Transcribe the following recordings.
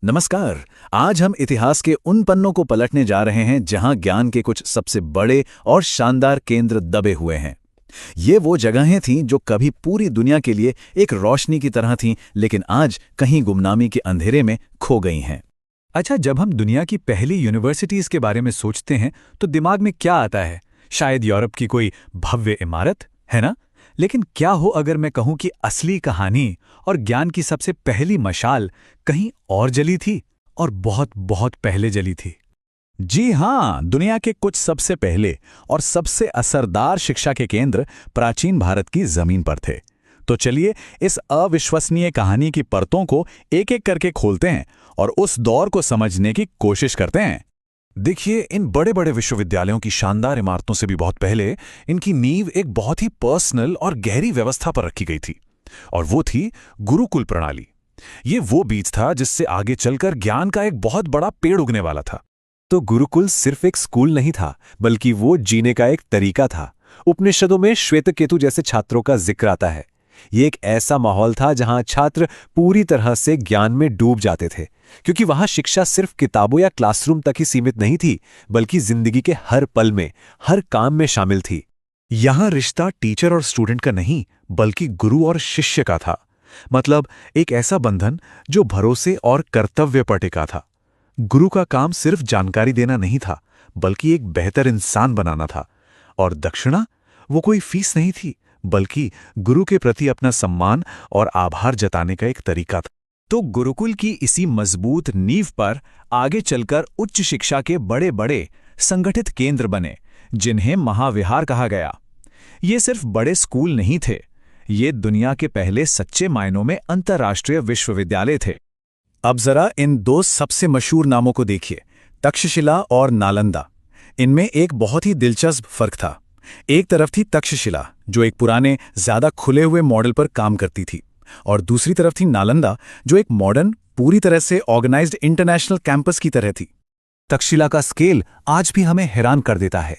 नमस्कार। आज हम इतिहास के उन पन्नों को पलटने जा रहे हैं जहां ज्ञान के कुछ सबसे बड़े और शानदार केंद्र दबे हुए हैं। ये वो जगहें थीं जो कभी पूरी दुनिया के लिए एक रोशनी की तरह थीं, लेकिन आज कहीं गुमनामी के अंधेरे में खो गई हैं। अच्छा, जब हम दुनिया की पहली यूनिवर्सिटीज के बारे में सोचते हैं तो दिमाग में क्या आता है? शायद यूरोप की कोई भव्य इमारत, है ना? लेकिन क्या हो अगर मैं कहूं कि असली कहानी और ज्ञान की सबसे पहली मशाल कहीं और जली थी, और बहुत बहुत पहले जली थी। जी हाँ, दुनिया के कुछ सबसे पहले और सबसे असरदार शिक्षा के केंद्र प्राचीन भारत की जमीन पर थे। तो चलिए इस अविश्वसनीय कहानी की परतों को एक एक करके खोलते हैं और उस दौर को समझने की कोशिश करते हैं। देखिए, इन बड़े बड़े विश्वविद्यालयों की शानदार इमारतों से भी बहुत पहले इनकी नींव एक बहुत ही पर्सनल और गहरी व्यवस्था पर रखी गई थी, और वो थी गुरुकुल प्रणाली। ये वो बीज था जिससे आगे चलकर ज्ञान का एक बहुत बड़ा पेड़ उगने वाला था। तो गुरुकुल सिर्फ एक स्कूल नहीं था, बल्कि वो जीने का एक तरीका था। उपनिषदों में श्वेतकेतु जैसे छात्रों का जिक्र आता है। ये एक ऐसा माहौल था जहां छात्र पूरी तरह से ज्ञान में डूब जाते थे, क्योंकि वहां शिक्षा सिर्फ किताबों या क्लासरूम तक ही सीमित नहीं थी, बल्कि जिंदगी के हर पल में, हर काम में शामिल थी। यहां रिश्ता टीचर और स्टूडेंट का नहीं, बल्कि गुरु और शिष्य का था। मतलब एक ऐसा बंधन जो भरोसे और कर्तव्य पर टिका था। गुरु का काम सिर्फ जानकारी देना नहीं था, बल्कि एक बेहतर इंसान बनाना था। और दक्षिणा, वो कोई फीस नहीं थी, बल्कि गुरु के प्रति अपना सम्मान और आभार जताने का एक तरीका था। तो गुरुकुल की इसी मजबूत नींव पर आगे चलकर उच्च शिक्षा के बड़े बड़े संगठित केंद्र बने, जिन्हें महाविहार कहा गया। ये सिर्फ बड़े स्कूल नहीं थे, ये दुनिया के पहले सच्चे मायनों में अंतर्राष्ट्रीय विश्वविद्यालय थे। अब जरा इन दो सबसे मशहूर नामों को देखिए, तक्षशिला और नालंदा। इनमें एक बहुत ही दिलचस्प फर्क था। एक तरफ थी तक्षशिला, जो एक पुराने, ज्यादा खुले हुए मॉडल पर काम करती थी, और दूसरी तरफ थी नालंदा, जो एक मॉडर्न, पूरी तरह से ऑर्गेनाइज्ड इंटरनेशनल कैंपस की तरह थी। तक्षशिला का स्केल आज भी हमें हैरान कर देता है।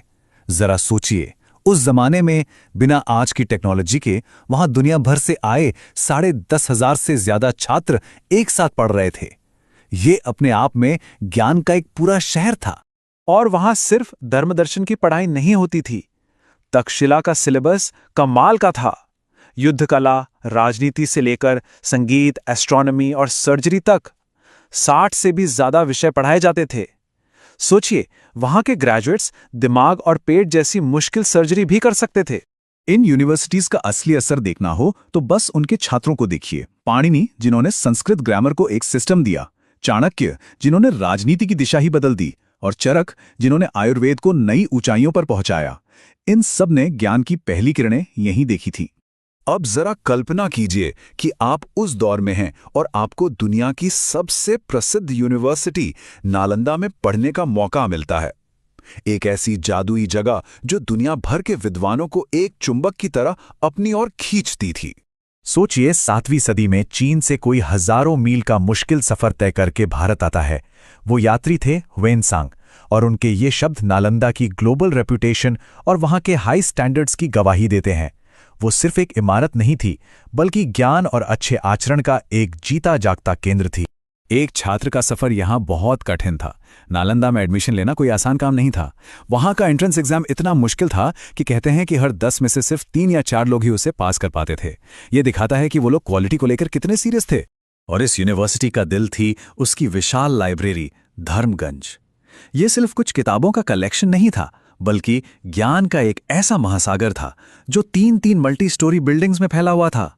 जरा सोचिए, उस जमाने में बिना आज की टेक्नोलॉजी के वहां दुनिया भर से आए 10,500 से ज्यादा छात्र एक साथ पढ़ रहे थे। ये अपने आप में ज्ञान का एक पूरा शहर था। और वहां सिर्फ धर्मदर्शन की पढ़ाई नहीं होती थी। तक्षशिला का सिलेबस कमाल का था। युद्ध कला, राजनीति से लेकर संगीत, एस्ट्रोनॉमी और सर्जरी तक 60 से भी ज्यादा विषय पढ़ाए जाते थे। सोचिए, वहां के ग्रेजुएट्स दिमाग और पेट जैसी मुश्किल सर्जरी भी कर सकते थे। इन यूनिवर्सिटीज का असली असर देखना हो तो बस उनके छात्रों को देखिए। पाणिनि, जिन्होंने संस्कृत ग्रामर को एक सिस्टम दिया, चाणक्य, जिन्होंने राजनीति की दिशा ही बदल दी, और चरक, जिन्होंने आयुर्वेद को नई ऊंचाइयों पर पहुंचाया। इन सब ने ज्ञान की पहली किरणें यहीं देखी थी। अब जरा कल्पना कीजिए कि आप उस दौर में हैं और आपको दुनिया की सबसे प्रसिद्ध यूनिवर्सिटी नालंदा में पढ़ने का मौका मिलता है। एक ऐसी जादुई जगह जो दुनिया भर के विद्वानों को एक चुंबक की तरह अपनी ओर खींचती थी। सोचिए, 7वीं सदी में चीन से कोई हजारों मील का मुश्किल सफर तय करके भारत आता है। वो यात्री थे ह्वेनसांग, और उनके ये शब्द नालंदा की ग्लोबल रेपुटेशन और वहां के हाई स्टैंडर्ड्स की गवाही देते हैं। वो सिर्फ एक इमारत नहीं थी, बल्कि ज्ञान और अच्छे आचरण का एक जीता जागता केंद्र थी। एक छात्र का सफर यहाँ बहुत कठिन था। नालंदा में एडमिशन लेना कोई आसान काम नहीं था। वहाँ का एंट्रेंस एग्जाम इतना मुश्किल था कि कहते हैं कि हर 10 में से सिर्फ 3 या 4 लोग ही उसे पास कर पाते थे। ये दिखाता है कि वो लोग क्वालिटी को लेकर कितने सीरियस थे। और इस यूनिवर्सिटी का दिल थी उसकी विशाल लाइब्रेरी, धर्मगंज। ये सिर्फ कुछ किताबों का कलेक्शन नहीं था, बल्कि ज्ञान का एक ऐसा महासागर था जो 3-3 मल्टी स्टोरी बिल्डिंग्स में फैला हुआ था।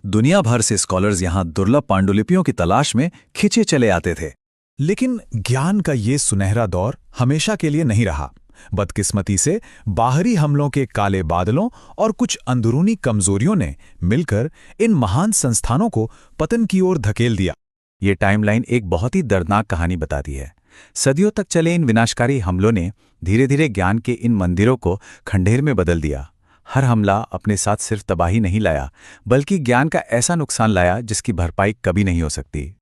दुनिया भर से स्कॉलर्स यहां दुर्लभ पांडुलिपियों की तलाश में खिंचे चले आते थे। लेकिन ज्ञान का ये सुनहरा दौर हमेशा के लिए नहीं रहा। बदकिस्मती से बाहरी हमलों के काले बादलों और कुछ अंदरूनी कमजोरियों ने मिलकर इन महान संस्थानों को पतन की ओर धकेल दिया। ये टाइमलाइन एक बहुत ही दर्दनाक कहानी बताती है। सदियों तक चले इन विनाशकारी हमलों ने धीरे धीरे ज्ञान के इन मंदिरों को खंडेर में बदल दिया। हर हमला अपने साथ सिर्फ तबाही नहीं लाया, बल्कि ज्ञान का ऐसा नुकसान लाया जिसकी भरपाई कभी नहीं हो सकती।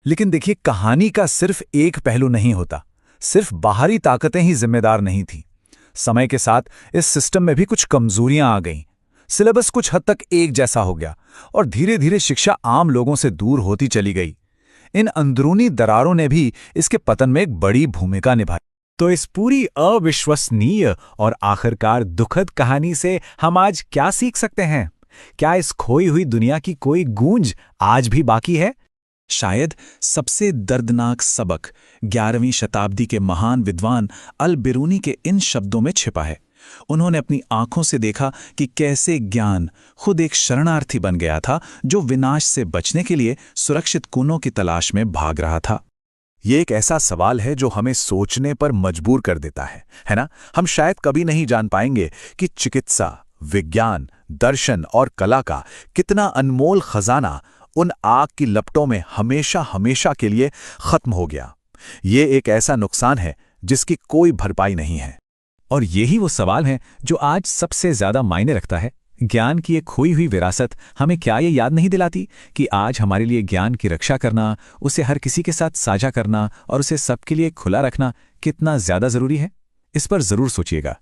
लेकिन देखिए, कहानी का सिर्फ एक पहलू नहीं होता। सिर्फ बाहरी ताकतें ही जिम्मेदार नहीं थीं। समय के साथ इस सिस्टम में भी कुछ कमजोरियां आ गईं। सिलेबस कुछ हद तक एक जैसा हो गया और धीरे धीरे शिक्षा आम लोगों से दूर होती चली गई। इन अंदरूनी दरारों ने भी इसके पतन में एक बड़ी भूमिका निभाई। तो इस पूरी अविश्वसनीय और आखिरकार दुखद कहानी से हम आज क्या सीख सकते हैं? क्या इस खोई हुई दुनिया की कोई गूंज आज भी बाकी है? शायद सबसे दर्दनाक सबक 11वीं शताब्दी के महान विद्वान अल बिरूनी के इन शब्दों में छिपा है। उन्होंने अपनी आंखों से देखा कि कैसे ज्ञान खुद एक शरणार्थी बन गया था जो विनाश से बचने के लिए सुरक्षित कोनों की तलाश में भाग रहा था। ये एक ऐसा सवाल है जो हमें सोचने पर मजबूर कर देता है ना? हम शायद कभी नहीं जान पाएंगे कि चिकित्सा, विज्ञान, दर्शन और कला का कितना अनमोल खजाना उन आग की लपटों में हमेशा हमेशा के लिए खत्म हो गया। ये एक ऐसा नुकसान है जिसकी कोई भरपाई नहीं है। और यही वो सवाल है जो आज सबसे ज्यादा मायने रखता है। ज्ञान की एक खोई हुई विरासत हमें क्या ये याद नहीं दिलाती कि आज हमारे लिए ज्ञान की रक्षा करना, उसे हर किसी के साथ साझा करना और उसे सबके लिए खुला रखना कितना ज्यादा जरूरी है? इस पर जरूर सोचिएगा।